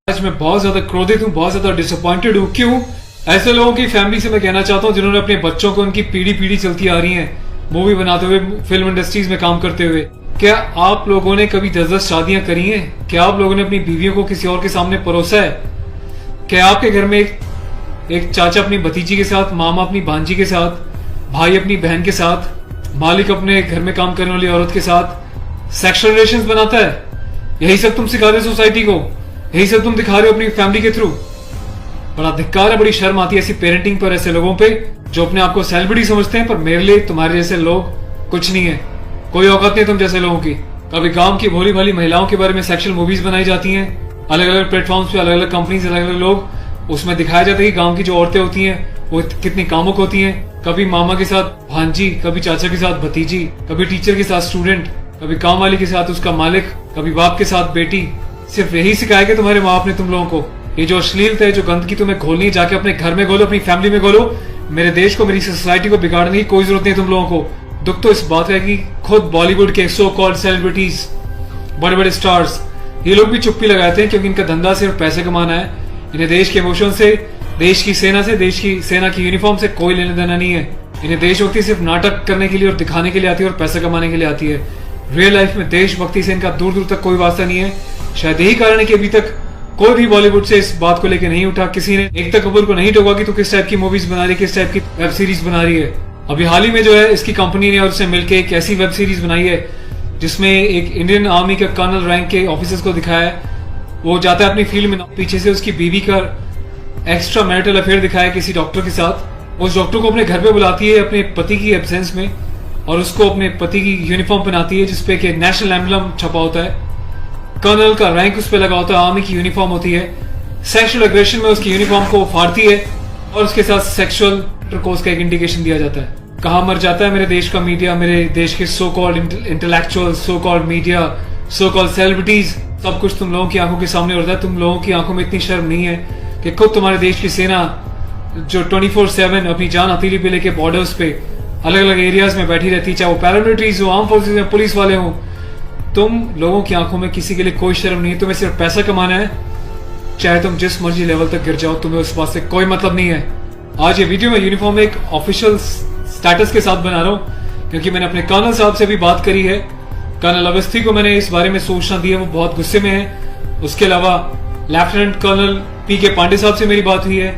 आज मैं बहुत ज्यादा क्रोधित हूँ, बहुत ज्यादा डिसअपॉइंटेड हूँ। क्यों? ऐसे लोगों की फैमिली से मैं कहना चाहता हूँ जिन्होंने अपने बच्चों को उनकी पीढ़ी पीढ़ी चलती आ रही है मूवी बनाते हुए, फिल्म इंडस्ट्रीज में काम करते हुए। क्या आप लोगों ने कभी 10-10 शादियां करी हैं? क्या आप लोगों ने अपनी बीवियों को किसी और के सामने परोसा है? क्या आपके घर में एक चाचा अपनी भतीजी के साथ, मामा अपनी भांजी के साथ, भाई अपनी बहन के साथ, मालिक अपने घर में काम करने वाली औरत के साथ सेक्सुअल रिलेशंस बनाता है? यही सब तुम सिखा रहे हो सोसाइटी को, यही सब तुम दिखा रहे हो अपनी फैमिली के थ्रू। बड़ा धिक्कार है, बड़ी शर्म आती है ऐसी पेरेंटिंग पर, ऐसे लोगों पे जो अपने आप को सेलिब्रिटी समझते हैं। पर मेरे लिए तुम्हारे जैसे लोग कुछ नहीं है, कोई औकात नहीं तुम जैसे लोगों की। कभी गांव की भोली भाली महिलाओं के बारे में सेक्सुअल मूवीज बनाई जाती हैं, अलग अलग प्लेटफॉर्म्स पे, अलग अलग कंपनीज, अलग अलग लोग, उसमें दिखाया जाता है कि गांव की जो औरतें होती हैं वो कितनी कामुक होती हैं। कभी मामा के साथ भांजी, कभी चाचा के साथ भतीजी, कभी टीचर के साथ स्टूडेंट, कभी काम वाली के साथ उसका मालिक, कभी बाप के साथ बेटी। सिर्फ यही सिखाया कि तुम्हारे माँ बाप ने तुम लोगों को ये जो अश्लीलता है, जो गंदगी तुम्हें घोलनी है, जाके अपने घर में घोलो, अपनी फैमिली में घोलो। मेरे देश को, मेरी सोसाइटी को बिगाड़ने की कोई जरूरत नहीं है तुम लोगों को। दुख तो इस बात का है कि खुद बॉलीवुड के सो कॉल्ड सेलिब्रिटीज, बड़े बड़े स्टार्स, ये लोग भी चुप्पी लगाते हैं क्योंकि इनका धंधा सिर्फ पैसे कमाना है। इन्हें देश के इमोशन से, देश की सेना से, देश की सेना की यूनिफॉर्म से कोई लेना देना नहीं है। इन्हें देशभक्ति सिर्फ नाटक करने के लिए और दिखाने के लिए आती है और पैसा कमाने के लिए आती है। रियल लाइफ में देशभक्ति से इनका दूर दूर तक कोई वास्ता नहीं है। शायद यही कारण है कि अभी तक कोई भी बॉलीवुड से इस बात को लेकर नहीं उठा, किसी ने एकता कपूर को नहीं टोका कि तू किस टाइप की मूवीज बना रही है, किस टाइप की वेब सीरीज बना रही है। अभी हाल ही में जो है इसकी कंपनी ने और उससे मिलकर एक ऐसी वेब सीरीज बनाई है जिसमें एक इंडियन आर्मी के कर्नल रैंक के ऑफिसर्स को दिखाया है। वो जाता है अपनी फील्ड में, पीछे से उसकी बीवी का एक्स्ट्रा मैरिटल अफेयर दिखाया किसी डॉक्टर के साथ। उस डॉक्टर को अपने घर पे बुलाती है अपने पति की एब्सेंस में और उसको अपने पति की यूनिफॉर्म पहनाती है जिसपे कि नेशनल एम्बलम छपा होता है, कर्नल का रैंक उस पर लगा होता है, आर्मी की यूनिफॉर्म होती है। सेक्सुअल एग्रेशन में उसकी यूनिफॉर्म को फाड़ती है और उसके साथ सेक्सुअल इंटरकोर्स का एक इंडिकेशन दिया जाता है। कहाँ मर जाता है मेरे देश का मीडिया, मेरे देश के so called intellectual, so called media, so called celebrities. सब कुछ तुम लोगों की आंखों के सामने होता है। तुम लोगों की आंखों में इतनी शर्म नहीं है कि खुद तुम्हारे देश की सेना जो 24/7 अपनी जान हथेली पे लेके बॉर्डर्स पे अलग अलग एरियाज में बैठी रहती, चाहे वो पैरामिलिट्रीज हो, आर्म फोर्सेज में पुलिस वाले हों, तुम लोगों की आंखों में किसी के लिए कोई शर्म नहीं है। तुम्हें सिर्फ पैसा कमाना है, चाहे तुम जिस मर्जी लेवल तक गिर जाओ, तुम्हें उस बात से कोई मतलब नहीं है। आज ये वीडियो मैं यूनिफॉर्म में एक ऑफिशियल स्टेटस के साथ बना रहा हूँ क्योंकि मैंने अपने कर्नल साहब से भी बात करी है। कर्नल अवस्थी को मैंने इस बारे में सूचना दी है, वो बहुत गुस्से में है। उसके अलावा लेफ्टिनेंट कर्नल PK पांडे साहब से मेरी बात हुई है,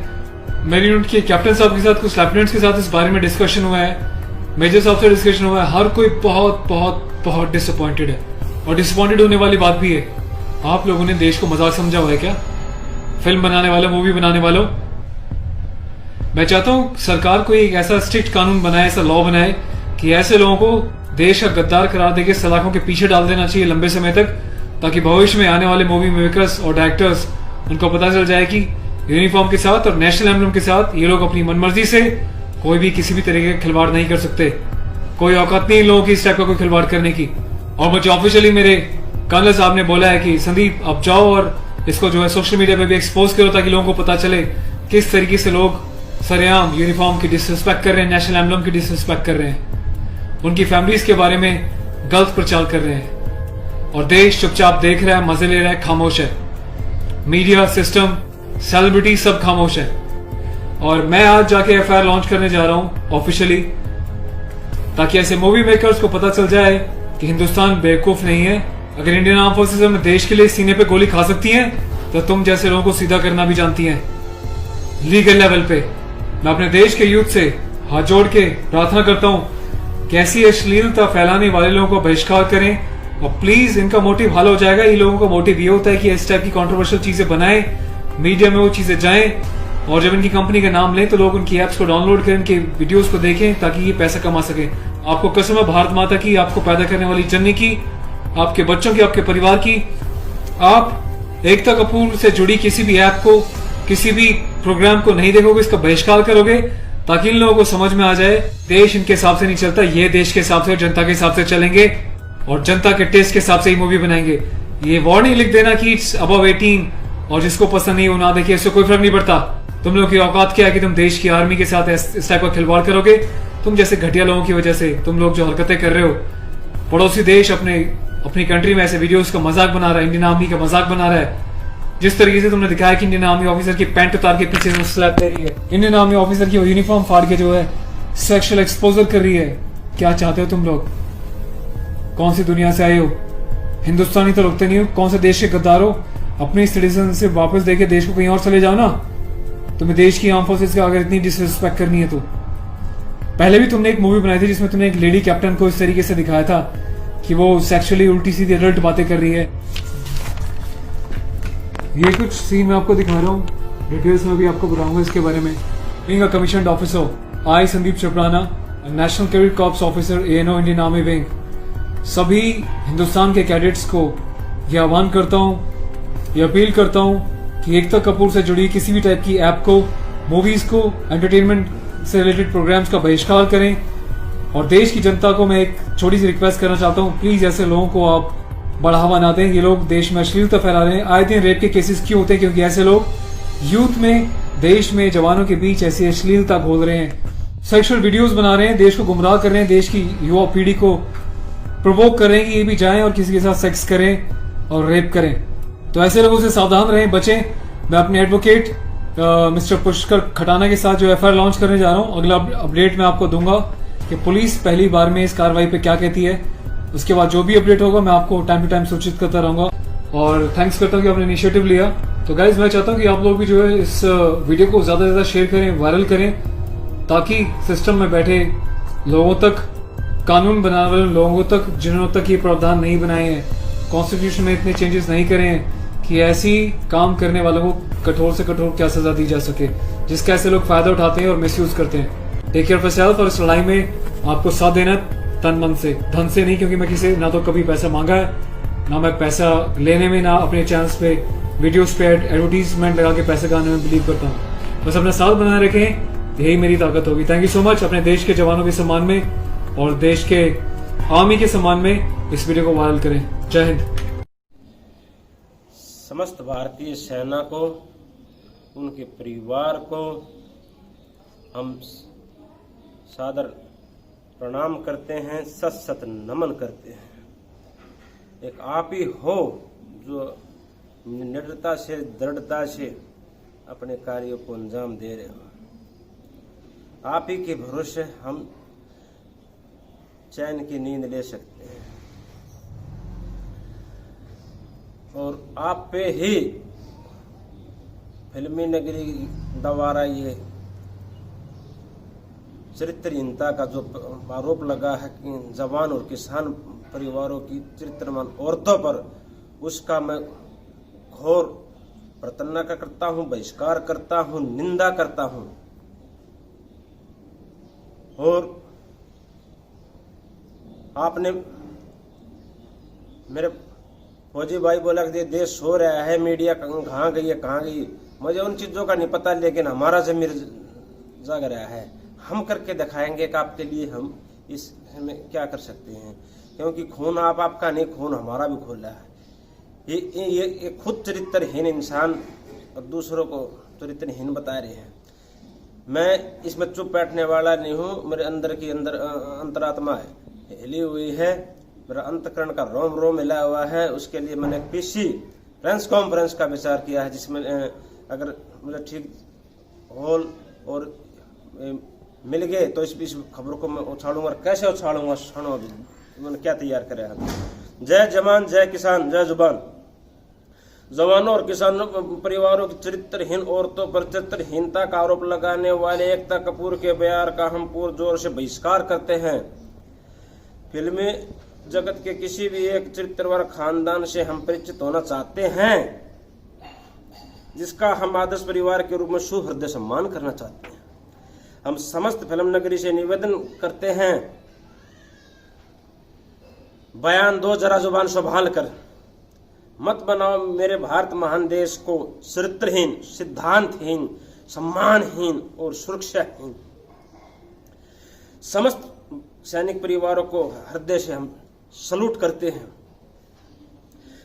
मेरी यूनिट के कैप्टन साहब के साथ, कुछ लेफ्टिनेंट्स के साथ इस बारे में डिस्कशन हुआ है, मेजर साहब से डिस्कशन हुआ है। हर कोई बहुत बहुत बहुत डिसअपॉइंटेड है और डिसअपॉइंटेड होने वाली बात भी है। आप लोगों ने देश को मजाक समझा हुआ है क्या? फिल्म बनाने वालों, मूवी बनाने वालों, मैं चाहता हूं सरकार को एक ऐसा स्ट्रिक्ट कानून बनाए, ऐसा लॉ बनाए कि ऐसे लोगों को देश का गद्दार करार देके सलाखों के पीछे डाल देना चाहिए लंबे समय तक, ताकि भविष्य में आने वाले मूवी मेकर्स और डायरेक्टर्स उनको पता चल जाए कि यूनिफॉर्म के साथ और नेशनल एम्बलम के साथ ये लोग अपनी मनमर्जी से कोई भी किसी भी तरीके का खिलवाड़ नहीं कर सकते। कोई औकात नहीं इन लोगों की इस टाइप का कोई खिलवाड़ करने की। और मुझे ऑफिशियली मेरे कर्नल साहब ने बोला है कि संदीप अब जाओ और इसको जो है सोशल मीडिया पे भी एक्सपोज करो ताकि लोगों को पता चले किस तरीके से लोग सरेआम यूनिफॉर्म की डिसरिस्पेक्ट कर रहे हैं, नेशनल एम्बलम की डिसरिस्पेक्ट कर रहे हैं, उनकी फैमिलीज के बारे में गलत प्रचार कर रहे हैं। और देश चुपचाप देख रहा है, मजे ले रहा है, खामोश है। मीडिया, सिस्टम, सेलिब्रिटी सब खामोश है। और मैं आज जाके FIR लॉन्च करने जा रहा हूं ऑफिशियली, ताकि ऐसे मूवी मेकर्स को पता चल जाए कि हिंदुस्तान बेवकूफ नहीं है। अगर इंडियन आर्म फोर्सेज में देश के लिए सीने पे गोली खा सकती हैं तो तुम जैसे लोगों को सीधा करना भी जानती हैं लीगल लेवल पे। मैं अपने देश के यूथ से हाथ जोड़ के प्रार्थना करता हूं कि ऐसी अश्लीलता फैलाने वाले लोगों को बहिष्कार करें और प्लीज इनका मोटिव हल हो जाएगा। ये लोगों का मोटिव ये होता है कि इस टाइप की कंट्रोवर्शियल चीजें बनाएं, मीडिया में वो चीजें जाएं और जब इनकी कंपनी का नाम लें तो लोग उनकी एप्स को डाउनलोड करें, इनके वीडियोस को देखें ताकि ये पैसा कमा सके। आपको कसम है भारत माता की, आपको पैदा करने वाली जननी की, आपके बच्चों की, आपके परिवार की, आप एकता कपूर से जुड़ी किसी भी ऐप को, किसी भी प्रोग्राम को नहीं देखोगे, इसका बहिष्कार करोगे ताकि इन लोगों को समझ में आ जाए देश इनके हिसाब से नहीं चलता, ये देश के हिसाब से और जनता के हिसाब से चलेंगे और जनता के टेस्ट के हिसाब से ही मूवी बनाएंगे। ये वार्निंग लिख देना कि इट्स अबव 18 और जिसको पसंद नहीं वो ना देखे, इससे कोई फर्क नहीं पड़ता। तुम लोग की औकात क्या है कि तुम देश की आर्मी के साथ इस टाइप का खिलवाड़ करोगे? तुम जैसे घटिया लोगों की वजह से, तुम लोग जो हरकतें कर रहे हो, पड़ोसी देश अपनी कंट्री में ऐसे वीडियोस का मजाक बना रहा है, इंडियन आर्मी का मजाक बना रहा है, जिस तरीके से तुमने दिखाया कि इंडियन आर्मी ऑफिसर की पैंट उतार के पीछे से स्लैप दे रही है, इंडियन आर्मी ऑफिसर की यूनिफॉर्म फाड़ के जो है सेक्सुअल एक्सपोजर कर रही है, क्या चाहते हो तुम लोग? कौन सी दुनिया से आए हो? हिंदुस्तानी तो लगते नहीं हो, कौन से देश के गद्दार हो? अपनी सिटीजनशिप वापस देके देश को कहीं और चले जाओ ना। तुम्हें देश की आर्म फोर्सेस का अगर इतनी डिसरिस्पेक्ट करनी है तो। पहले भी तुमने एक मूवी बनाई थी जिसमें तुमने एक लेडी कैप्टन को इस तरीके से दिखाया था कि वो सेक्सुअली उल्टी सीधी एडल्ट बातें कर रही है। ये कुछ सीन मैं आपको दिखा रहा हूँ, डिटेल्स में भी आपको बताऊंगा इसके बारे में। Being a commissioned officer, I Sandeep चपराना, national cadet corps officer ANO Indian army wing, सभी हिंदुस्तान के कैडेट्स को यह आह्वान करता हूँ, यह अपील करता हूँ कि एकता कपूर से जुड़ी किसी भी टाइप की ऐप को, मूवीज को, एंटरटेनमेंट से रिलेटेड प्रोग्राम्स का बहिष्कार करें। और देश की जनता को मैं एक छोटी सी रिक्वेस्ट करना चाहता हूँ, प्लीज ऐसे लोगों को आप बढ़ावा ना दें। ये लोग देश में अश्लीलता फैला रहे हैं। आए दिन रेप के केसेस क्यों होते हैं? क्योंकि ऐसे लोग यूथ में, देश में, जवानों के बीच ऐसी अश्लीलता घोल रहे हैं, सेक्सुअल वीडियोस बना रहे हैं, देश को गुमराह कर रहे हैं, देश की युवा पीढ़ी को प्रोवोक कर रहे हैं कि ये भी जाएं और किसी के साथ सेक्स करें और रेप करें। तो ऐसे लोगों से सावधान रहें, बचें। मैं अपने एडवोकेट मिस्टर पुष्कर खटाना के साथ जो FIR लॉन्च करने जा रहा हूँ, अगला अपडेट मैं आपको दूंगा कि पुलिस पहली बार में इस कार्रवाई पे क्या कहती है। उसके बाद जो भी अपडेट होगा मैं आपको टाइम टू टाइम सूचित करता रहूंगा। और थैंक्स करता हूँ कि आपने इनिशिएटिव लिया। तो गाइज मैं चाहता हूँ कि आप लोग भी जो है इस वीडियो को ज्यादा से ज्यादा शेयर करें, वायरल करें, ताकि सिस्टम में बैठे लोगों तक, कानून बनाने वाले लोगों तक, जिन्होंने तक ये प्रावधान नहीं बनाए हैं, कॉन्स्टिट्यूशन में इतने चेंजेस नहीं करे हैं कि ऐसी काम करने वालों को कठोर से कठोर क्या सजा दी जा सके, जिसका ऐसे लोग फायदा उठाते हैं और मिसयूज करते हैं। Take care of yourself. और इस लड़ाई में आपको साथ देना तन मन से, धन से नहीं, क्योंकि मैं किसी ना तो कभी पैसा मांगा है, ना मैं पैसा लेने में, ना अपने चैनल्स पे वीडियोस पे एडवर्टीजमेंट लगा के पैसे कमाने में बिलीव करता हूँ। बस अपना साथ बनाए रखें, यही मेरी ताकत होगी। Thank you so much. अपने देश के जवानों के सम्मान में और देश के आर्मी के सम्मान में इस वीडियो को वायरल करें। जय हिंद। समस्त भारतीय सेना को, उनके परिवार को हम सादर प्रणाम करते हैं, सत सत नमन करते हैं। एक आप ही हो जो निडरता से, दृढ़ता से अपने कार्यों को अंजाम दे रहे हो। आप ही के भरोसे हम चैन की नींद ले सकते हैं और आप पे ही फिल्मी नगरी द्वारा ये चरित्रहीनता का जो आरोप लगा है कि जवान और किसान परिवारों की चरित्रवान औरतों पर, उसका मैं घोर प्रताड़ना करता हूं, बहिष्कार करता हूं, निंदा करता हूं। और आपने मेरे फौजी भाई बोला कि देश सो रहा है, मीडिया कहाँ गई है, कहाँ गई। मुझे उन चीजों का नहीं पता, लेकिन हमारा जमीर जाग रहा है। हम करके दिखाएंगे कि आपके लिए हम इसमें क्या कर सकते हैं, क्योंकि खून आपका नहीं, खून हमारा भी खोला है। ये खुद चरित्रहीन इंसान और दूसरों को चरित्रहीन बता रहे हैं। मैं इसमें चुप बैठने वाला नहीं हूँ। मेरे अंदर की अंतरात्मा हिली हुई है, मेरा अंतकरण का रोम रोम हिला हुआ है। उसके लिए मैंने PC प्रेस कॉन्फ्रेंस का विचार किया है, जिसमें अगर मुझे ठीक होल और मिल गए तो इस खबर को मैं उछालूंगा। और कैसे उछालूंगा सुनो, अभी मैंने क्या तैयार करे हैं। जय जवान, जय किसान, जय जुबान। जवानों और किसानों परिवारों की चरित्रहीन औरतों पर चरित्रहीनता का आरोप लगाने वाले एकता कपूर के बयान का हम पूरे जोर से बहिष्कार करते हैं। फिल्मी जगत के किसी भी एक चरित्रवान खानदान से हम परिचित होना चाहते हैं, जिसका हम आदर्श परिवार के रूप में सुहृदय सम्मान करना चाहते हैं। हम समस्त फिल्म नगरी से निवेदन करते हैं, बयान दो जरा जुबान संभाल कर, मत बनाओ मेरे भारत महान देश को चरित्रहीन, सिद्धांतहीन, सम्मानहीन और सुरक्षाहीन। समस्त सैनिक परिवारों को हृदय से हम सलूट करते हैं।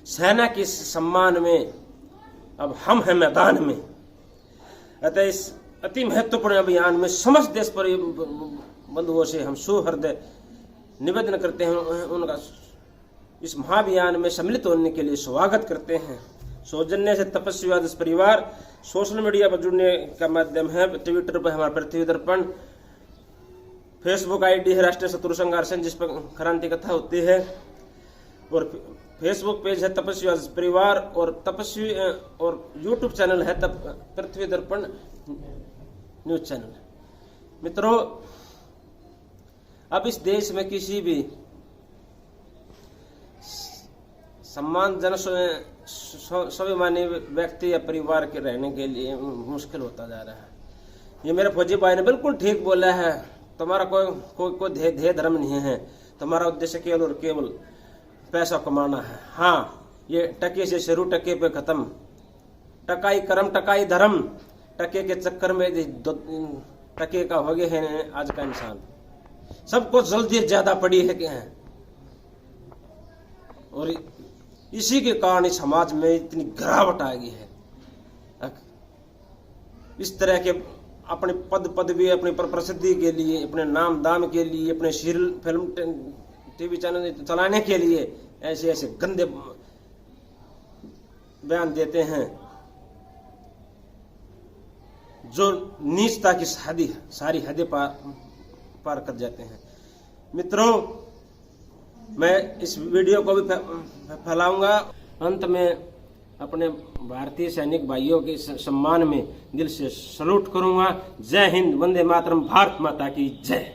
सेना के सम्मान में अब हम हैं मैदान में। अतः इस अति महत्वपूर्ण अभियान में समस्त देश पर बंधुओं से हम सुहृदय निवेदन करते हैं, उनका इस महाअभियान में सम्मिलित होने के लिए स्वागत करते हैं। सौजन्य से तपस्वीवाद परिवार सोशल मीडिया पर जुड़ने का माध्यम है। ट्विटर पर हमारा पृथ्वी दर्पण, फेसबुक आईडी है राष्ट्रीय शत्रु संघर्ष जिस पर क्रांति कथा होती है, और फेसबुक पेज है तपस्वीवाद परिवार, और यूट्यूब चैनल है पृथ्वी दर्पण न्यूज चैनल। मित्रों, अब इस देश में किसी भी सम्मानजनक स्वाभिमानी व्यक्ति या परिवार के रहने के लिए मुश्किल होता जा रहा है। ये मेरे फौजी भाई ने बिल्कुल ठीक बोला है। तुम्हारा कोई ध्येय धर्म नहीं है, तुम्हारा उद्देश्य केवल और केवल पैसा कमाना है। हाँ, ये टके से शुरू टके पे खत्म, टकाई कर्म टकाई धर्म, टके के चक्कर में टके का हो गए है आज का इंसान। सबको जल्दी ज्यादा पड़ी है कि हैं, और इसी के कारण इस समाज में इतनी गिरावट आ गई है। इस तरह के अपने पदवी, अपनी प्रसिद्धि के लिए, अपने नाम दाम के लिए, अपने सीरियल फिल्म टीवी चैनल चलाने के लिए ऐसे ऐसे गंदे बयान देते हैं जो नीचता की सारी हदें पार कर जाते हैं। मित्रों, मैं इस वीडियो को भी फैलाऊंगा। अंत में अपने भारतीय सैनिक भाइयों के सम्मान में दिल से सैल्यूट करूंगा। जय हिंद, वंदे मातरम, भारत माता की जय।